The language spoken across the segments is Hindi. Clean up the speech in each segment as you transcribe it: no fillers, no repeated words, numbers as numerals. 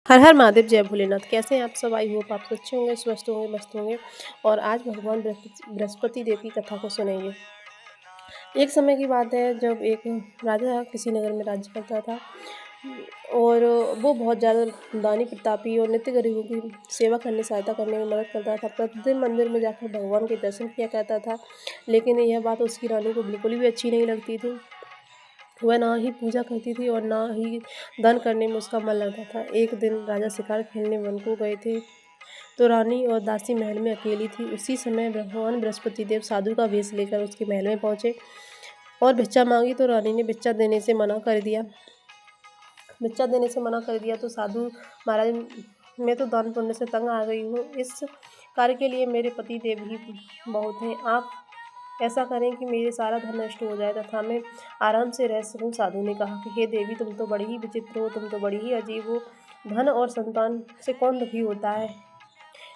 हर हर महादेव, जय भोलेनाथ। कैसे हैं आप सब? आई होप आप अच्छे होंगे, स्वस्थ होंगे, मस्त होंगे। और आज भगवान बृहस्पति देव की कथा को सुनेंगे। एक समय की बात है जब एक राजा किसी नगर में राज्य करता था। और वो बहुत ज़्यादा दानी प्रतापी और नित्य गरीबों की सेवा करने, सहायता करने में मदद करता था। प्रतिदिन मंदिर में जाकर भगवान के दर्शन किया करता था। लेकिन यह बात उसकी रानी को बिल्कुल भी अच्छी नहीं लगती थी। वह ना ही पूजा करती थी और ना ही दान करने में उसका मन लगता था। एक दिन राजा शिकार खेलने वन को गए थे, तो रानी और दासी महल में अकेली थी। उसी समय भगवान बृहस्पति देव साधु का वेश लेकर उसके महल में पहुंचे और भिक्षा मांगी, तो रानी ने भिक्षा देने से मना कर दिया। तो साधु महाराज, मैं तो दान पुण्य से तंग आ गई हूँ। इस कार्य के लिए मेरे पति देव ही बहुत हैं। आप ऐसा करें कि मेरे सारा धन नष्ट हो जाए तथा मैं आराम से रह सकूं। साधु ने कहा कि हे देवी, तुम तो बड़ी ही विचित्र हो, तुम तो बड़ी ही अजीब हो। धन और संतान से कौन दुखी होता है?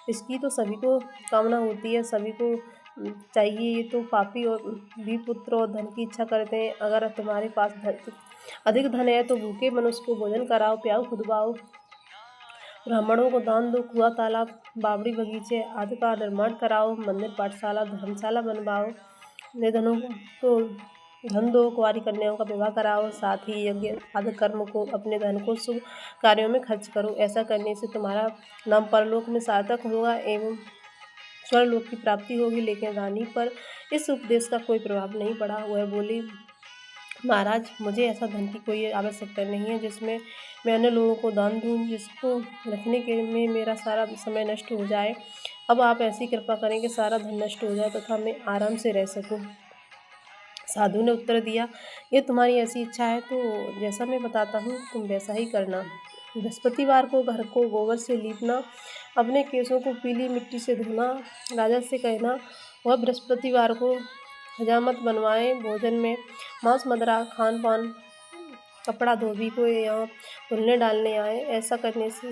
इसकी तो सभी को कामना होती है, सभी को चाहिए। ये तो पापी और भी पुत्र और धन की इच्छा करते हैं। अगर तुम्हारे पास अधिक धन है तो भूखे मनुष्य को भोजन कराओ, प्याओ, खुदवाओ, ब्राह्मणों को दान दो, कुआं, तालाब, बावड़ी, बगीचे आदि का निर्माण कराओ, मंदिर, पाठशाला, धर्मशाला बनवाओ, निर्धनों को धन दो, कुंवारी कन्याओं का विवाह कराओ, साथ ही यज्ञ आदि कर्म को, अपने धन को शुभ कार्यों में खर्च करो। ऐसा करने से तुम्हारा नाम परलोक में सार्थक होगा एवं स्वर्गलोक की प्राप्ति होगी। लेकिन रानी पर इस उपदेश का कोई प्रभाव नहीं पड़ा। वह बोली, महाराज, मुझे ऐसा धन की कोई आवश्यकता नहीं है जिसमें मैं अन्य लोगों को दान दूं, जिसको रखने के में मेरा सारा समय नष्ट हो जाए। अब आप ऐसी कृपा करें कि सारा धन नष्ट हो जाए तथा मैं आराम से रह सकूं। साधु ने उत्तर दिया, ये तुम्हारी ऐसी इच्छा है तो जैसा मैं बताता हूँ तुम वैसा ही करना। बृहस्पतिवार को घर को गोबर से लीपना, अपने केसों को पीली मिट्टी से धोना, राजा से कहना वह बृहस्पतिवार को हजामत बनवाए, भोजन में मांस, मदिरा, खान पान, कपड़ा, धोबी को यहाँ धुलने डालने आए। ऐसा करने से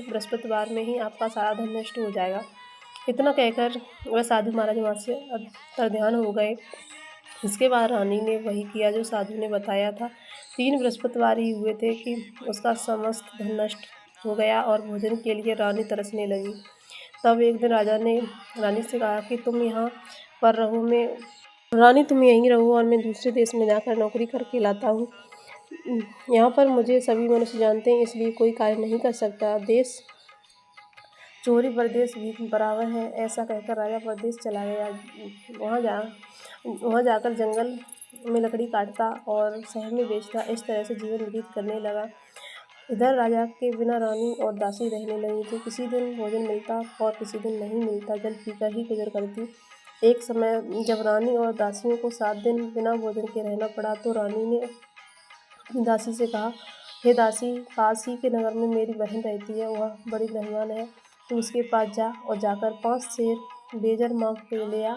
बृहस्पतिवार में ही आपका सारा धन नष्ट हो जाएगा। इतना कहकर वह साधु महाराज वहाँ से अंतर्ध्यान हो गए। इसके बाद रानी ने वही किया जो साधु ने बताया था। 3 बृहस्पतिवार ही हुए थे कि उसका समस्त धन नष्ट हो गया और भोजन के लिए रानी तरसने लगी। तब एक दिन राजा ने रानी से कहा कि तुम यहाँ पर रहो, तुम यहीं रहो और मैं दूसरे देश में जाकर नौकरी करके लाता हूँ। यहाँ पर मुझे सभी मनुष्य जानते हैं, इसलिए कोई कार्य नहीं कर सकता। देश चोरी परदेश भी बराबर है। ऐसा कहकर राजा परदेश चला गया। वहाँ जाकर जंगल में लकड़ी काटता और शहर में बेचता। इस तरह से जीवन व्यतीत करने लगा। इधर राजा के बिना रानी और दासी रहने लगी थी। किसी दिन भोजन मिलता और किसी दिन नहीं मिलता, जल पीकर ही गुजर करती। एक समय जब रानी और दासियों को 7 दिन बिना भोजन के रहना पड़ा, तो रानी ने अपनी दासी से कहा, हे दासी, पास ही के नगर में मेरी बहन रहती है, वह बड़ी धनवान है। तू उसके पास जा और जाकर 5 सेर बेजर मांग के ले आ,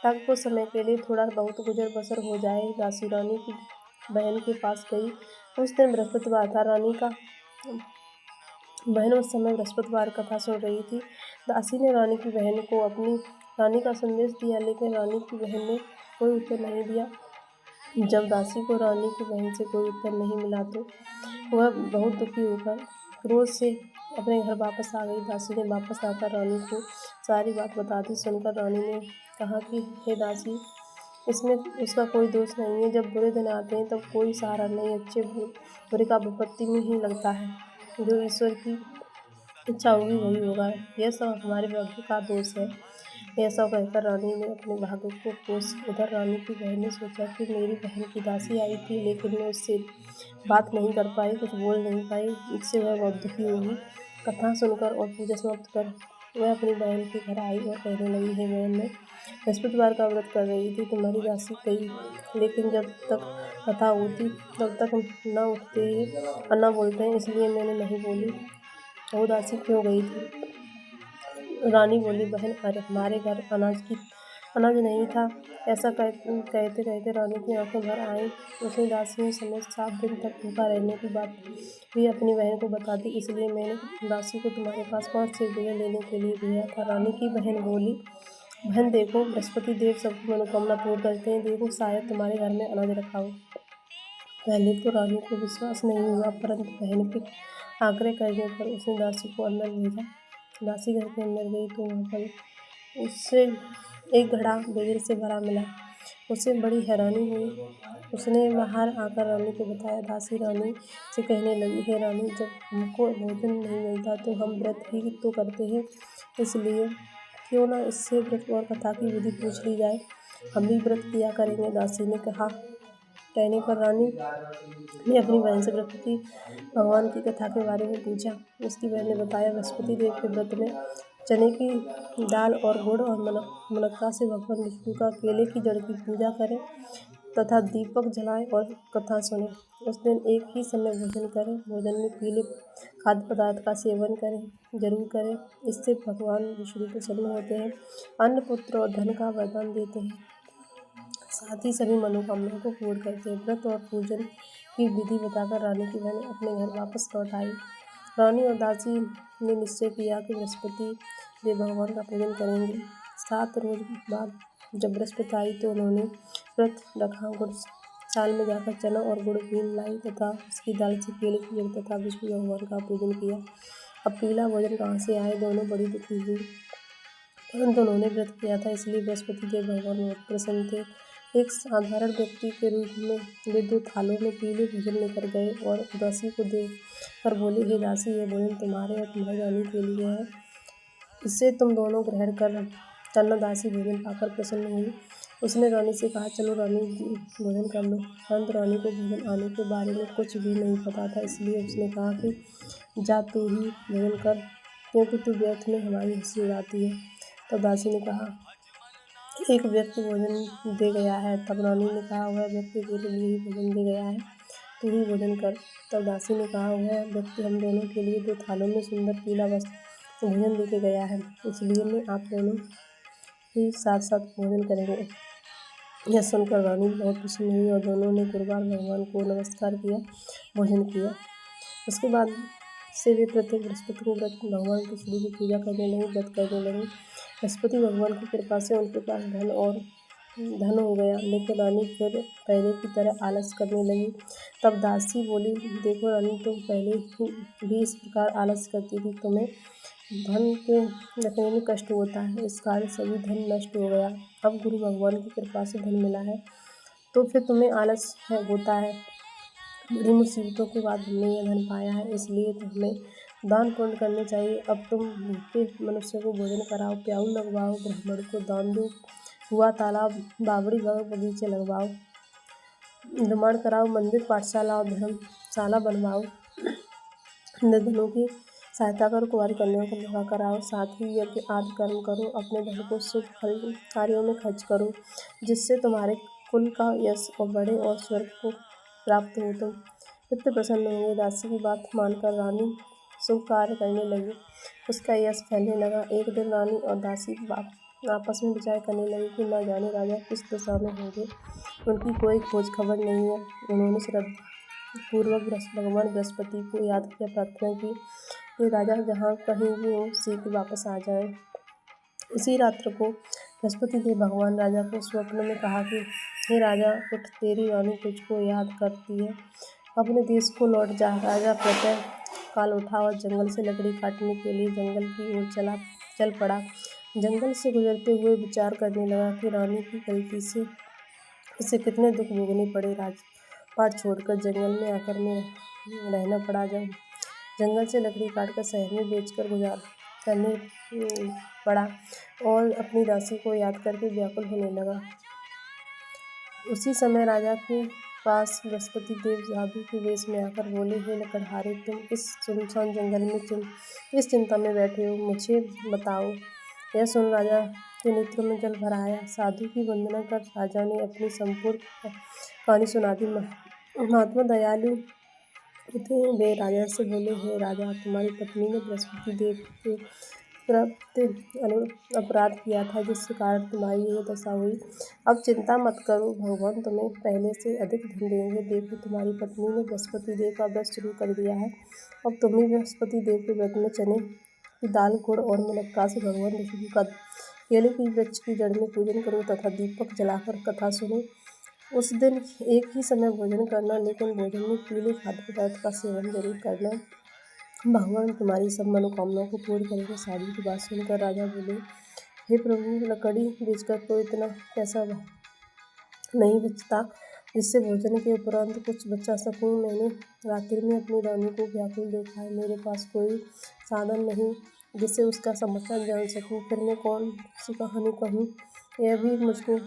ताकि कुछ समय के लिए थोड़ा बहुत गुजर बसर हो जाए। दासी रानी की बहन के पास गई। उस दिन बृहस्पतिवार था। रानी का बहन उस समय बृहस्पतिवार कथा सुन रही थी। दासी ने रानी की बहन को अपनी रानी का संदेश दिया, लेकिन रानी की बहन ने कोई उत्तर नहीं दिया। जब दासी को रानी की बहन से कोई उत्तर नहीं मिला तो वह बहुत दुखी होकर क्रोध से अपने घर वापस आ गई। दासी ने वापस आकर रानी को सारी बात बता दी। सुनकर रानी ने कहा कि हे दासी, इसमें उसका कोई दोष नहीं है। जब बुरे दिन आते हैं तब कोई सहारा नहीं, अच्छे बुरे का विपत्ति में ही लगता है। जो ईश्वर की इच्छा होगी वही होगा। यह सब हमारे भाग्य का दोष है। ऐसा कहकर रानी ने अपने भाग्य को कोस। उधर रानी की बहन ने सोचा कि मेरी बहन की दासी आई थी, लेकिन मैं उससे बात नहीं कर पाई, कुछ बोल नहीं पाई, इससे वह बहुत दुखी होगी। कथा सुनकर और पूजा समाप्त कर वह अपनी बहन के घर आई और कहने लगी, हे बहन, मैं बृहस्पतिवार का व्रत कर रही थी, तुम्हारी दासी गई, लेकिन जब तक कथा होती तब तक न उठते हैं और न बोलते हैं, इसलिए मैंने नहीं बोली। वो दासी क्यों गई थी? रानी बोली, बहन, अरे हमारे घर अनाज नहीं था। ऐसा कहते कहते रानी की आंखें भर आईं। उसने दासियों समेत 7 दिन तक भूखा रहने की बात भी अपनी बहन को बता दी, इसलिए मैंने दासी को तुम्हारे पास 5 सेर दिए लेने के लिए भेजा था। रानी की बहन बोली, बहन देखो, बृहस्पति देव सबकी मनोकामना पूर्ण करते हैं, देखो शायद तुम्हारे घर में अनाज रखा हो। पहले तो रानी को विश्वास नहीं हुआ, परंतु बहन के आग्रह करने पर उसने दासी को अंदर भेजा। दासी घर के अंदर गई तो वहाँ पर उससे एक घड़ा बेर से भरा मिला। उसे बड़ी हैरानी हुई। उसने बाहर आकर रानी को बताया। दासी रानी से कहने लगी, हे रानी, जब हमको भोजन नहीं मिलता तो हम व्रत ही तो करते हैं, इसलिए क्यों ना इससे व्रत और कथा की विधि पूछ ली जाए, हम भी व्रत किया करेंगे। दासी ने कहा। कहने पर रानी ने अपनी बहन से बृहस्पति भगवान की कथा के बारे में पूछा। उसकी बहन ने बताया, बृहस्पति देव के व्रत में चने की दाल और गुड़ और मुनक्का से भगवान विष्णु का केले की जड़ की पूजा करें तथा दीपक जलाएं और कथा सुने। उस दिन एक ही समय भोजन करें। भोजन में पीले खाद्य पदार्थ का सेवन जरूर करें। इससे भगवान विष्णु प्रसन्न होते हैं, अन्न, पुत्र और धन का वरदान देते हैं, साथ ही सभी मनोकामनाओं को पूर्ण करते हैं। व्रत और पूजन की विधि बताकर रानी की बहन अपने घर वापस लौट आई। रानी और दासी ने निश्चय किया कि बृहस्पति देव भगवान का पूजन करेंगे। 7 रोज बाद जब बृहस्पति आई तो उन्होंने व्रत रखा। गुड़ साल में जाकर चना और गुड़ बीन लाई तथा उसकी दाल से केले की जड़ तथा विष्णु भगवान का पूजन किया। अब पीला भोजन कहाँ से आए, दोनों बड़ी दुखी हुई, परंतु उन्होंने व्रत किया था, इसलिए बृहस्पति देव भगवान बहुत प्रसन्न थे। एक साधारण व्यक्ति के रूप में वे 2 थालों में पीले भोजन लेकर गए और दासी को दे कर बोले, हे दासी, यह भोजन तुम्हारे और तुम्हारी रानी के लिए है, इसे तुम दोनों ग्रहण करना। दासी भोजन पाकर प्रसन्न हुई। उसने रानी से कहा, चलो रानी जी, भोजन कर लो। परंतु रानी को भोजन आने के बारे में कुछ भी नहीं पता था, इसलिए उसने कहा कि जा तू ही भोजन कर, क्योंकि तू व्यर्थ में हमारी हंसी उड़ाती है। तब दासी ने कहा, एक व्यक्ति भोजन दे गया है। तब रानी ने कहा, वह व्यक्ति तेरे लिए ही भोजन दे गया है, तू ही भोजन कर। तब दासी ने कहा, वह व्यक्ति हम दोनों के लिए 2 थालों में सुंदर पीला वस्त्र भोजन देके गया है, इसलिए मैं आप दोनों ही साथ साथ भोजन करेंगे। यह सुनकर रानी बहुत प्रसन्न हुई और दोनों ने गुरुवार भगवान को नमस्कार किया, भोजन किया। उसके बाद से वे प्रत्येक बृहस्पति को व्रत भगवान के सूर्य की पूजा करने लगे, व्रत करने लगे। बृहस्पति भगवान की कृपा से उनके पास धन हो गया, लेकिन रानी फिर पहले की तरह आलस करने लगी। तब दासी बोली, देखो रानी, तुम पहले भी इस प्रकार आलस करती थी, तुम्हें धन के रखने में कष्ट होता है, इस कारण सभी धन नष्ट हो गया। अब गुरु भगवान की कृपा से धन मिला है तो फिर तुम्हें आलस होता है। बड़ी मुसीबतों के बाद हमने यह धन पाया है, इसलिए तो हमें दान पुण्य करने चाहिए। अब तुम भूखे मनुष्य को भोजन कराओ, प्याऊ लगवाओ, ब्राह्मण को दान दो, कुआं, तालाब, बावड़ी, बाग, बगीचे लगवाओ, निर्माण कराओ, मंदिर, पाठशाला और धर्मशाला बनवाओ, निर्धनों की सहायता करो, कुंवारी कन्याओं को विवाह कराओ, साथ ही यज्ञ आदि कर्म करो, अपने धन को शुभ फल कार्यों में खर्च करो, जिससे तुम्हारे कुल का यश और बढ़े और स्वर्ग को प्राप्त हो। तुम इतने प्रसन्न होंगे। दासी की बात मानकर रानी शुभ कार्य करने लगी, उसका यश फैलने लगा। एक दिन रानी और दासी आपस में विचार करने लगी कि न जाने राजा किस दिशा में होंगे, उनकी कोई खोज खबर नहीं है। उन्होंने श्रद्धापूर्वक भगवान बृहस्पति को याद किया, प्रार्थना की कि राजा जहाँ कहीं भी हो शीघ्र वापस आ जाए। उसी रात्र को बृहस्पति देव भगवान राजा को स्वप्न में कहा कि हे राजा, उठ, तेरी रानी तुझको याद करती है, अपने देश को लौट जा। राजा प्रातः काल उठा और जंगल से लकड़ी काटने के लिए जंगल की ओर चल पड़ा। जंगल से गुजरते हुए विचार करने लगा कि रानी की गलती से उसे कितने दुख भोगने पड़े। राजपाट छोड़कर जंगल में आकर में रहना पड़ा। जब जंगल से लकड़ी काटकर शहर में बेचकर गुजार करने पड़ा और अपनी दासी को याद करके व्याकुल होने लगा। उसी समय राजा के पास बृहस्पति देव साधु के वेश में आकर बोले, हे लकड़हारे, तुम इस सुनसान जंगल में किस चिंता में बैठे हो, मुझे बताओ। यह सुन राजा के नेत्रों में जल भर आया। साधु की वंदना कर राजा ने अपनी संपूर्ण कहानी सुना दी। महात्मा दयालु थे। वे राजा से बोले, हे राजा, तुम्हारी पत्नी ने बृहस्पति देव के प्रति अपराध किया था, जिसके कारण तुम्हारी यह दशा हुई। अब चिंता मत करो, भगवान तुम्हें पहले से अधिक धन देंगे। देखो, तुम्हारी पत्नी ने बृहस्पति देव का व्रत शुरू कर दिया है। अब तुम ही बृहस्पति देव के व्रत में चने की दाल, गुड़ और मुनक्का से भगवान विष्णु का केले की वृक्ष की जड़ में पूजन करो तथा दीपक जलाकर कथा सुनो। उस दिन एक ही समय भोजन करना, लेकिन भोजन में पीले खाद्य पदार्थ का सेवन जरूर करना। भगवान तुम्हारी सब मनोकामनाओं को पूर्ण करेंगे। साधु की बात सुनकर राजा बोले, हे प्रभु, लकड़ी बेचकर तो इतना पैसा नहीं बचता जिससे भोजन के उपरांत कुछ बचा सकूं। मैंने रात्रि में अपनी रानी को व्याकुल देखा है। मेरे पास कोई साधन नहीं जिससे उसका समाचार जान सकूं। फिर मैं कौन सी कहानी कहूँ, यह भी मुझको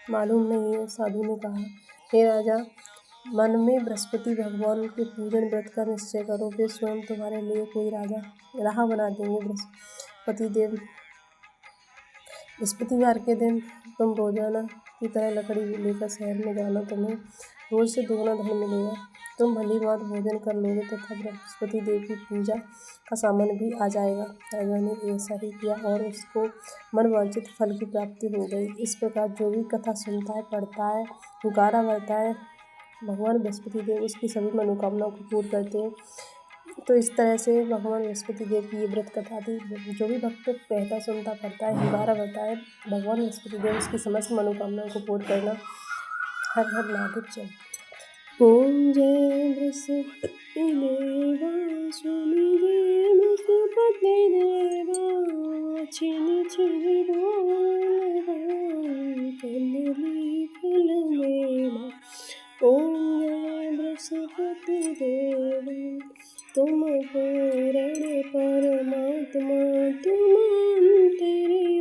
मालूम नहीं है। साधु ने कहा, हे राजा, मन में बृहस्पति भगवान के पूजन व्रत का निश्चय करो। वे स्वयं तुम्हारे लिए कोई राह बना देंगे। बृहस्पतिवार के दिन तुम रोजाना की तरह लकड़ी लेकर शहर में जाना। तुम्हें रोज से दुगना धन मिलेगा। तुम भली भांति भोजन कर लोगे तथा बृहस्पति देव की पूजा का सामान भी आ जाएगा। राजा ने ऐसा ही किया और उसको मनवांछित फल की प्राप्ति हो गई। इस प्रकार जो भी कथा सुनता है, पढ़ता है, हुंकारा भरता है, भगवान बृहस्पति देव उसकी सभी मनोकामनाओं को पूर्ण करते हैं। तो इस तरह से भगवान बृहस्पति देव की ये व्रत कथा थी। जो भी भक्त कहता, सुनता, पढ़ता है, हुंकारा भरता है, भगवान बृहस्पति देव उसकी समस्त मनोकामनाओं को पूर्ण करना। हर हर महादेव। जय। ओम जय बृहस्पति देवा, स्वामी जय बृहस्पति देवा, छिन छिन बोलवा, कमली फल मेवा। ओम जय बृहस्पति देवा, तुम पूर्ण परमात्मा, तुम अंतर्यामी,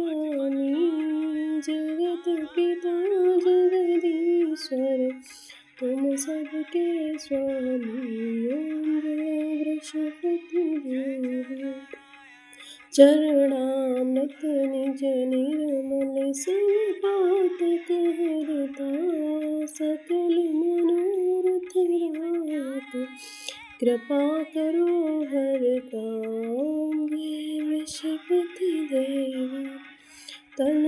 जगत पिता जगदीश्वर, तुम सबके स्वामी। ओम जय बृहस्पति देवा। चरणामृत निज निर्मल सब पातक हरता, सकल मनोरथ रात, कृपा करो हरता। ओम जय बृहस्पति देवा, तन